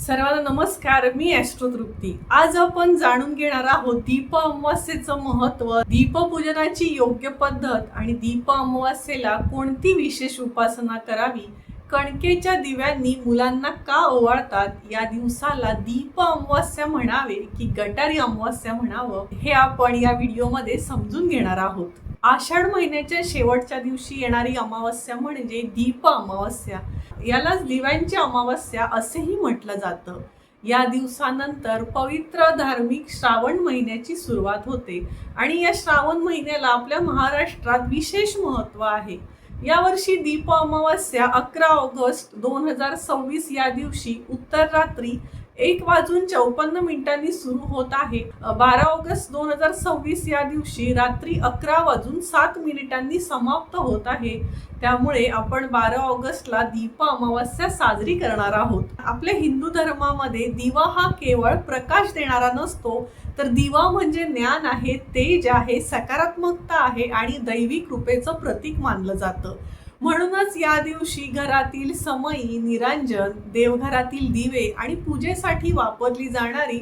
सर्वांना नमस्कार. मी ॲस्ट्रोतृप्ती. आज आपण जाणून घेणार आहोत दीप अमावस्येचं महत्त्व, दीपपूजनाची योग्य पद्धत आणि दीप अमावस्येला कोणती विशेष उपासना करावी, कणकेच्या दिव्यांनी मुलांना का ओवाळतात, या दिवसाला दीप अमावस्या म्हणावे की गटारी अमावस्या म्हणावं, हे आपण या व्हिडिओमध्ये समजून घेणार आहोत. आषाढ महिन्याच्या शेवटच्या दिवशी येणारी अमावस्या म्हणजे दीप अमावस्या. यालाच दिव्यांची अमावस्या असेही म्हटलं जातं. या दिवसानंतर पवित्र धार्मिक श्रावण महिन्याची सुरुवात होते आणि या श्रावण महिन्याला आपल्या महाराष्ट्रात विशेष महत्त्व आहे. यावर्षी दीप अमावस्या 11 ऑगस्ट 2026 या दिवशी उत्तर रात्री 1:54 सुरू होत आहे. 12 ऑगस्ट 2026 या दिवशी रात्री 11:07 समाप्त होत आहे. त्यामुळे आपण 12 ऑगस्टला दीप अमावस्या साजरी करणार आहोत. आपल्या हिंदू धर्मामध्ये दिवा हा केवळ प्रकाश देणारा नसतो, तर दिवा म्हणजे ज्ञान आहे, तेज आहे, सकारात्मकता आहे आणि दैवी कृपेचं प्रतीक मानलं जातं. म्हणूनच या दिवशी घरातील समई, निरांजन, देवघरातील दिवे आणि पूजेसाठी वापरली जाणारी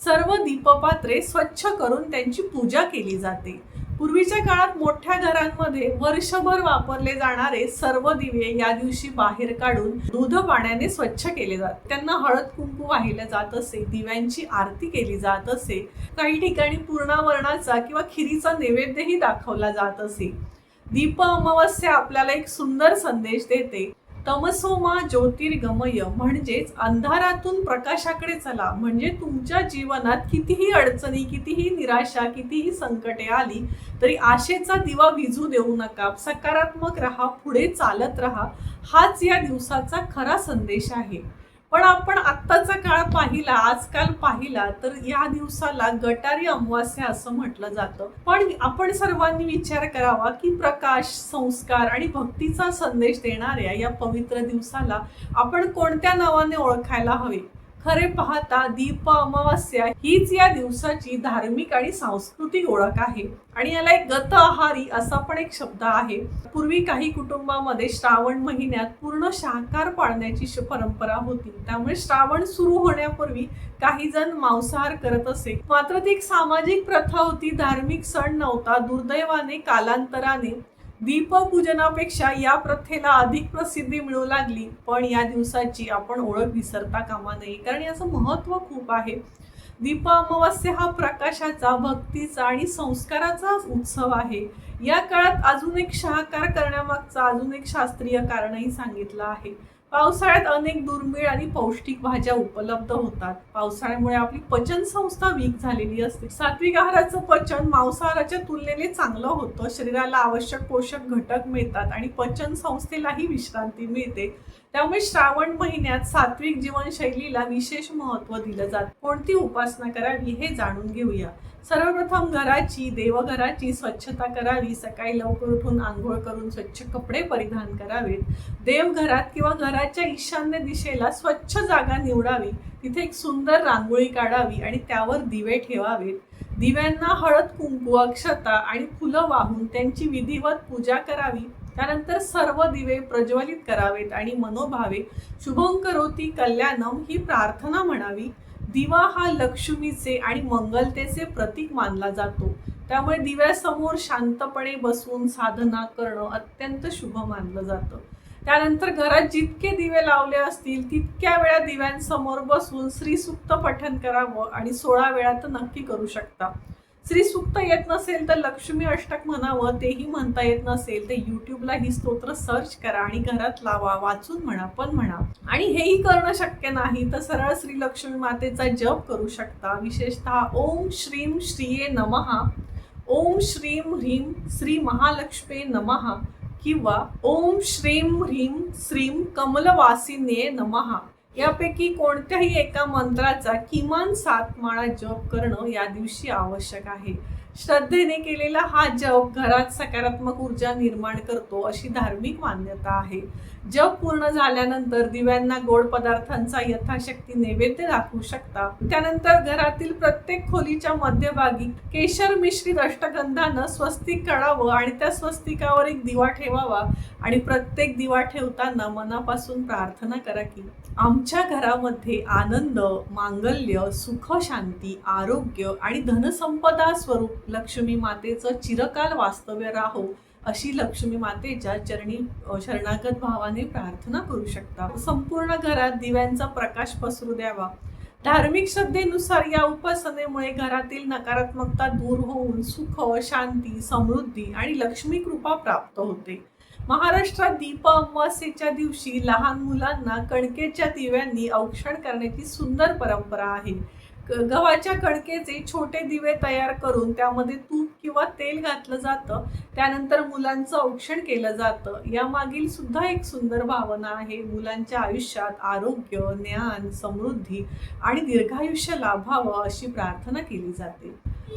सर्व दीपपात्रे स्वच्छ करून त्यांची पूजा केली जाते. पूर्वीच्या काळात मोठ्या घरांमध्ये वर्षभर वापरले जाणारे सर्व दिवे या दिवशी बाहेर काढून दूध पाण्याने स्वच्छ केले जाते. त्यांना हळद कुंकू वाहिलं जात असे, दिव्यांची आरती केली जात असे. काही ठिकाणी पूर्णावरणाचा किंवा खिरीचा नैवेद्यही दाखवला जात असे. दीप अमावस्या आपल्याला एक सुंदर संदेश देते. तमसोमा ज्योतिर्गमय म्हणजेच अंधारातून प्रकाशाकडे चला. म्हणजे तुमच्या जीवनात कितीही अडचणी, कितीही निराशा, कितीही संकटे आली तरी आशेचा दिवा विझू देऊ नका. सकारात्मक राहा, पुढे चालत राहा. हाच या दिवसाचा खरा संदेश आहे. पण आपण आत्ताचा काळ पाहिला, आजकाल पाहिला तर या दिवसाला गटारी अमावस्या असं म्हटलं जातं. पण आपण सर्वांनी विचार करावा की प्रकाश, संस्कार आणि भक्तीचा संदेश देणाऱ्या या पवित्र दिवसाला आपण कोणत्या नावाने ओळखायला हवे. खरे पाहता दीप अमावस्या हीच या दिवसाची धार्मिक आणि सांस्कृतिक ओळख आहे. आणि याला एक गत आहारी असा पण एक शब्द आहे. पूर्वी काही कुटुंबामध्ये श्रावण महिन्यात पूर्ण शाकाहार पाळण्याची परंपरा होती. त्यामुळे श्रावण सुरू होण्यापूर्वी काही जण मांसाहार करत असे. मात्र ती एक सामाजिक प्रथा होती, धार्मिक सण नव्हता. दुर्दैवाने कालांतराने दीपपूजनापेक्षा या प्रथेला अधिक प्रसिद्धी मिळू लागली. पण या दिवसाची आपण ओळख विसरता कामा नये, कारण याचं महत्त्व खूप आहे. दीप अमावस्या हा प्रकाशाचा, भक्तीचा आणि संस्काराचा उत्सव आहे. या काळात अजून एक शाकाहार करण्यामागचा अजून एक शास्त्रीय कारणही सांगितलं आहे. पावसाळ्यात अनेक दुर्मिळ आणि पौष्टिक भाज्या उपलब्ध होतात. पावसाळ्यामुळे आपली पचन संस्था वीक झालेली असते. सात्विक आहाराचं पचन मांसाहाराच्या तुलनेने चांगलं होतं. शरीराला आवश्यक पोषक घटक मिळतात आणि पचन संस्थेलाही विश्रांती मिळते. त्यामुळे श्रावण महिन्यात सात्विक जीवनशैलीला विशेष महत्त्व दिलं जातं. कोणती उपासना करावी हे जाणून घेऊया. सर्वप्रथम देवघराची स्वच्छता करावी. सकाळी लवकर उठून आंघोळ करून स्वच्छ कपडे परिधान करावेत. देवघरात किंवा घराच्या ईशान्य दिशेला स्वच्छ जागा निवडावी. तिथे एक सुंदर रांगोळी काढावी आणि त्यावर दिवे ठेवावेत. दिव्यांना हळद कुंकू, अक्षता आणि फुलं वाहून त्यांची विधिवत पूजा करावी. त्यानंतर सर्व दिवे प्रज्वलित करावेत आणि मनोभावे शुभं करोति कल्याणम ही प्रार्थना म्हणावी. दिवा हा लक्ष्मीचे आणि मंगलतेचे प्रतीक मानला जातो. त्यामुळे दिव्यासमोर शांतपणे बसून साधना करणं अत्यंत शुभ मानलं जातं. त्यानंतर घरात जितके दिवे लावले असतील तितक्या वेळा दिव्यांसमोर बसून श्रीसूक्त पठण करावं आणि 16 वेळा तर नक्की करू शकता. श्रीसूक्त येत नसेल तर लक्ष्मी अष्टक म्हणावं. तेही म्हणता येत नसेल तर यूट्यूबला ही स्तोत्र सर्च करा आणि घरात लावा, वाचून म्हणा, पण म्हणा. आणि हेही करणं शक्य नाही तर सरळ श्री लक्ष्मी मातेचा जप करू शकता. विशेषतः ओम श्रीम श्रीये नमः, ओम श्रीम ह्रीम श्री महालक्ष्मी नमः किंवा ओम श्रीम ह्रीम श्रीम कमलवासिन्ये नमः यापैकी कोणत्याही एका मंत्राचा किमान 7 माळा जप करणं या दिवशी आवश्यक आहे. श्रद्धेने केलेला हा जप घरात सकारात्मक ऊर्जा निर्माण करतो अशी धार्मिक मान्यता आहे. जप पूर्ण झाल्यानंतर दिव्यांना गोड पदार्थांचा यथाशक्ती नैवेद्य दाखवू शकता। त्यानंतर घरातील प्रत्येक खोलीच्या मध्यभागी केशर मिश्रित अष्टगंधानं स्वस्तिक काढावं आणि त्या स्वस्तिकावर एक दिवा ठेवावा आणि प्रत्येक दिवा ठेवताना मनापासून प्रार्थना करा की आमच्या घरामध्ये आनंद, मांगल्य, सुख, शांती, आरोग्य आणि धनसंपदा स्वरूप लक्ष्मी मातेचं चिरकाल वास्तव्य राहो अशी लक्ष्मी मातेच्या चरणी शरणागत भावाने प्रार्थना करू शकता। संपूर्ण घरात दिव्यांचा प्रकाश पसरू द्यावा। धार्मिक श्रद्धेनुसार या उपासनेमुळे घरातील नकारात्मकता दूर होऊन सुख, शांती, समृद्धी आणि लक्ष्मी कृपा प्राप्त होते। महाराष्ट्रात दीप अमावास्येच्या दिवशी लहान मुलांना कणकेच्या दिव्यांनी औक्षण करण्याची सुंदर परंपरा आहे। गव्हाच्या कणकेचे छोटे दिवे तयार करून त्यामध्ये तूप किंवा तेल घातलं जातं, त्यानंतर मुलांचं औक्षण केलं जातं। यामागील सुद्धा एक सुंदर भावना आहे। मुलांच्या आयुष्यात आरोग्य, ज्ञान, समृद्धी आणि दीर्घायुष्य लाभावं अशी प्रार्थना केली जाते।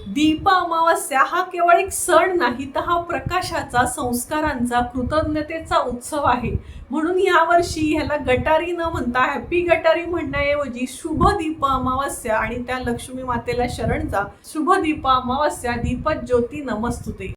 दीप अमावास्या हा केवळ एक सण नाही, तर हा प्रकाशाचा, संस्कारांचा, कृतज्ञतेचा उत्सव आहे। म्हणून यावर्षी ह्याला गटारी न म्हणता हॅपी गटारी म्हणण्याऐवजी शुभ दीप अमावास्या आणि त्या लक्ष्मी मातेला शरण जा। शुभ दीप अमावास्या, दीपज्योती नमस्तुते।